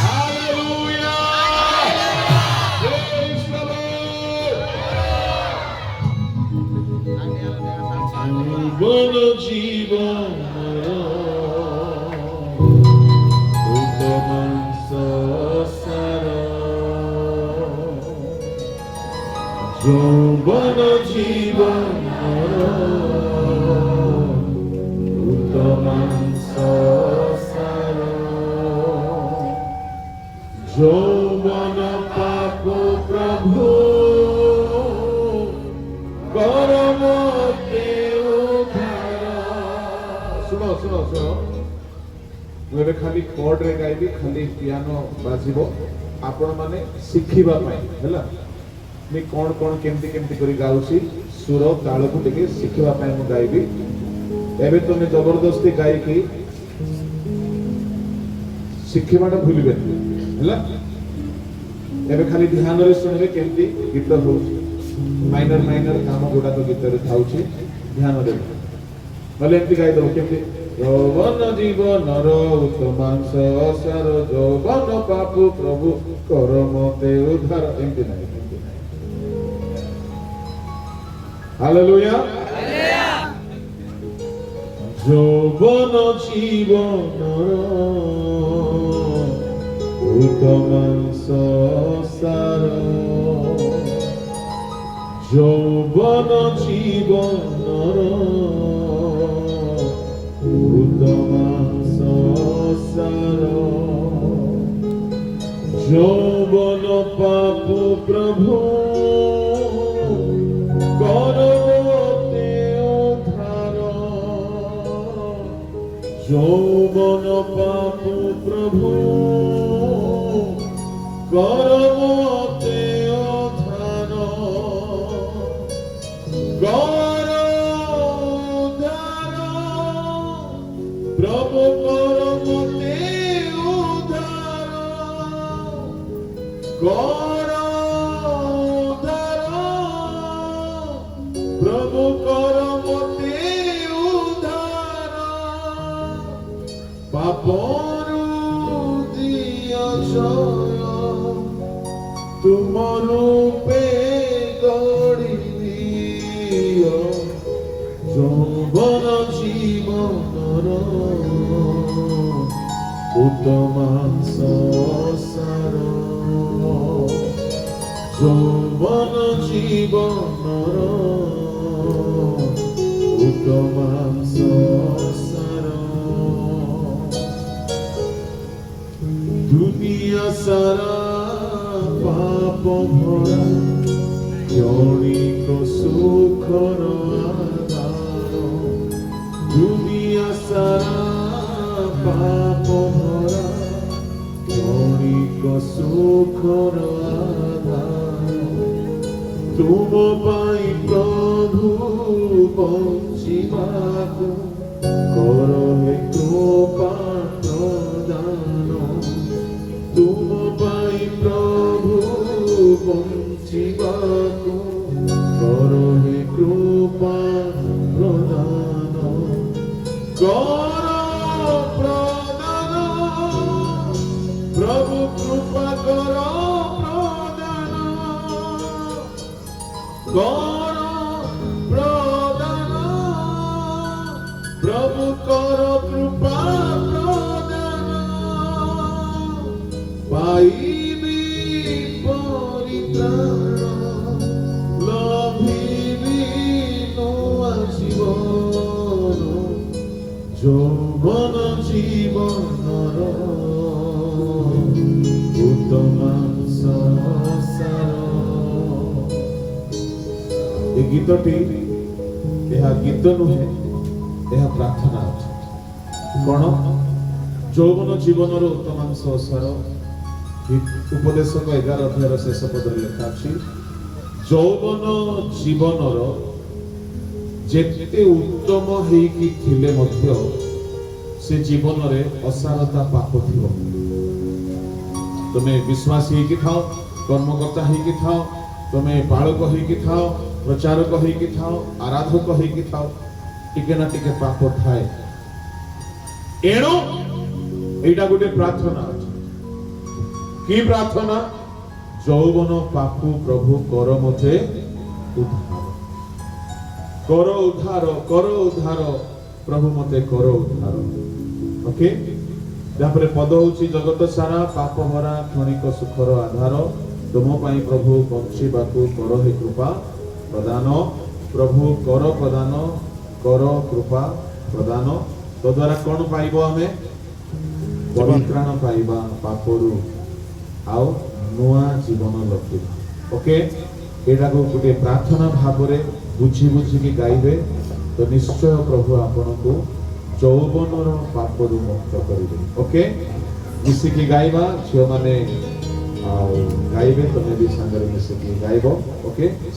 Hallelujah! Praise the Lord! Bolo জীবন যৌবন জীবন উত্তম সংসার যৌবন পাপ প্রভু করমতে উদ্ধার। শুଣ শুଣ শুଣ, ମୁଁ ଏବେ ଖାଲି କର୍ଡରେ ଗାଇବି, ଖାଲି ପିଆନୋ ବାଜିବ, ଆପଣ ମାନେ ଶିଖିବା ପାଇଁ ହେଲା। ମୁଁ କଣ କଣ କେମିତି କେମିତି କରି ଗାଉଛି, ସୁର ତାଳକୁ ଟିକେ ଶିଖିବା ପାଇଁ ମୁଁ ଗାଇବି। ଏବେ ତମେ ଜବରଦସ୍ତି ଗାଇକି ଶିଖିବାଟା ଭୁଲିବେନି ହେଲା। ଏବେ ଖାଲି ଧ୍ୟାନରେ ଶୁଣିବେ କେମିତି ଗୀତ ହଉଛି, ମାଇନର ମାଇନର କାମ ଗୁଡାକ ଗୀତରେ ଥାଉଛି, ଧ୍ୟାନ ଦେବେ। ନହେଲେ ଏମିତି ଗାଇଦବ କେମିତି, ଯୌବନ ଜୀବନର ଉତ୍ତମାଂଶ ଅସାର ଯୌବନ ପାପ ପ୍ରଭୁ କର ମତେ ଉଦ୍ଧାର, ଏମିତି ନାହିଁ। ହାଲେଲୁୟା। ଯୌବନ ଜୀବନର ଉତ୍ତମାଂଶ ଅସାର ଯୌବନ ଜୀବନର উত্তমাংশ সার যৌবন পাপ প্রভু করতে উদ্ধার যৌবন পাপ প্রভু করতে উদ্ধার প্রভু করমতে উদ্ধার কর উদ্ধার প্রভু করমতে উদ্ধার পাপরু দিয় জয় তুম রূপে গড়ি দিয় যৌবন জীবনর উত্তমাংশ সার যৌবন জীবনর উত্তমাংশ সার দুনিয়া সারা পাপ ভরা ক্ষণিক সুখর দুনিয়া সারা পাপ ভরা ক্ষণিক সুখর আধার তুম পাই প্রভু বঞ্চিবাকু কর হে কৃপা প্রদান তুম পাই প্রভু বঞ্চিবাকু কর হে কৃপা প্রদান কর প্রদান প্রভু কৃপা কর প্রদান কর প্রদান প্রভু কর কৃপা প্রদান পাইবি পরিত্রাণ লভিবি নূয়া জীবন যৌবন জীবনর উত্তমাংশ সার। ଏ ଗୀତଟି ଏହା ଗୀତ ନୁହେଁ, ଏହା ପ୍ରାର୍ଥନା ଅଛି। କଣ? ଯୌବନ ଜୀବନର ଉତ୍ତମାଂଶ ସାର। ଉପଦେଶକ 11 ଅଧ୍ୟାୟର ଶେଷ ପଦରେ ଲେଖା ଅଛି, ଯୌବନ ଜୀବନର ଯେତେ ଉତ୍ତମ ହେଇକି ଥିଲେ ମଧ୍ୟ ସେ ଜୀବନରେ ଅସାରତା ପାପ ଥିବ। ତମେ ବିଶ୍ୱାସୀ ହେଇକି ଥାଅ, କର୍ମକର୍ତ୍ତା ହେଇକି ଥାଅ, ତମେ ବାଳକ ହେଇକି ଥାଅ, ପ୍ରଚାରକ ହେଇକି ଥାଅ, ଆରାଧକ ହେଇକି ଥାଅ, ଟିକେ ନା ଟିକେ ପାପ ଥାଏ। ଏଣୁ ଏଇଟା ଗୋଟେ ପ୍ରାର୍ଥନା ଅଛି, কি প্রার্থনা? যৌবন পাপু প্রভু কর মতে উদ্ধার, কর উদ্ধার, কর উদ্ধার, প্রভু মতে কর উদ্ধার। ওকে, ତାପରେ ପଦ ହଉଛି ଜଗତ ସାରା ପାପ ଭରା କ୍ଷଣିକ ସୁଖର ଆଧାର, ତୁମ ପାଇଁ ପ୍ରଭୁ ବଞ୍ଚିବାକୁ କର ହେ କୃପା ପ୍ରଦାନ, ପ୍ରଭୁ କର ପ୍ରଦାନ, କର କୃପା ପ୍ରଦାନ। ତ ଦ୍ୱାରା କଣ ପାଇବ? ଆମେ ପରିତ୍ରାଣ ପାଇବା ପାପରୁ ଆଉ ନୂଆ ଜୀବନ ଲଭିବା। ଓକେ, ଏଟାକୁ ଗୋଟେ ପ୍ରାର୍ଥନା ଭାବରେ ବୁଝି ବୁଝିକି ଗାଇବେ ତ ନିଶ୍ଚୟ ପ୍ରଭୁ ଆପଣଙ୍କୁ ଯୌବନର ପାପରୁ ମୁକ୍ତ କରିବେ। ଓକେ, ମିଶିକି ଗାଇବା, ଝିଅମାନେ ଆଉ ଗାଇବେ, ତମେ ବି ସାଙ୍ଗରେ ମିଶିକି ଗାଇବ। ଓକେ।